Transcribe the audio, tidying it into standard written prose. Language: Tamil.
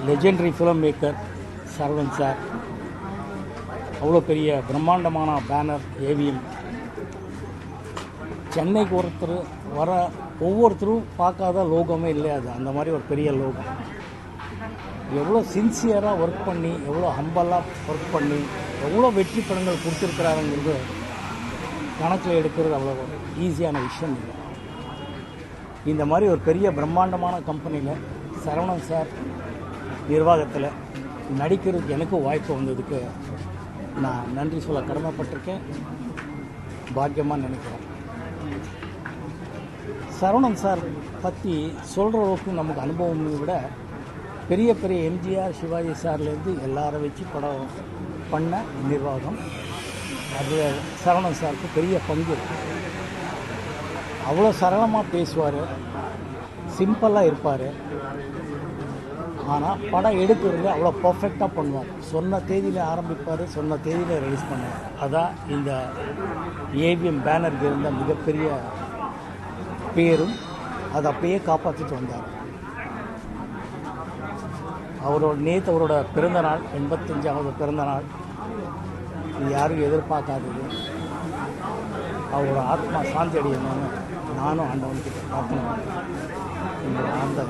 Legendary film maker Saravanan sir, அவ்வளோ பெரிய பிரம்மாண்டமான பேனர் ஏவிஎம். சென்னைக்கு ஒருத்தர் வர ஒவ்வொருத்தரும் பார்க்காத லோகமே இல்லை. அது அந்த மாதிரி ஒரு பெரிய லோகம். எவ்வளோ சின்சியராக ஒர்க் பண்ணி, எவ்வளோ ஹம்பலாக ஒர்க் பண்ணி, எவ்வளோ வெற்றி படங்கள் கொடுத்துருக்குறாருங்கிறது கணக்கில் எடுக்கிறது அவ்வளோ ஈஸியான விஷயம் இல்லை. இந்த மாதிரி ஒரு பெரிய பிரம்மாண்டமான கம்பெனியில் சரவணன் சார் நிர்வாகத்தில் நடிக்கிறதுக்கு எனக்கும் வாய்ப்பு வந்ததுக்கு நான் நன்றி சொல்ல கடமைப்பட்டிருக்கேன். பாக்கியமாக நினைக்கிறேன். சரவணன் சார் பற்றி சொல்கிற அளவுக்கு நமக்கு அனுபவத்தை விட பெரிய பெரிய எம்ஜிஆர், சிவாஜி சார்லேருந்து எல்லாரை வச்சு படம் பண்ண நிர்வாகம், அதில் சரவணன் சாருக்கு பெரிய பங்கு இருக்குது. அவ்வளோ சரளமாக பேசுவார், சிம்பிளாக இருப்பார். ஆனால் படம் எடுக்கிறது அவ்வளோ பர்ஃபெக்டாக பண்ணுவார். சொன்ன தேதியில் ஆரம்பிப்பார், சொன்ன தேதியில் ரிலீஸ் பண்ணுவார். அதான் இந்த ஏவிஎம் பேனருக்கு இருந்த மிகப்பெரிய பேரும் அதை அப்பயே காப்பாற்றிட்டு வந்தார். நேற்று அவரோட பிறந்தநாள், 85வது பிறந்தநாள். இது யாரும் எதிர்பார்க்காதது. அவரோட ஆத்மா சாந்தி அடையணும்னு நானும் ஆண்டவனுக்கு பிரார்த்தனை பண்ணுறேன். என்னோட ஆழ்ந்த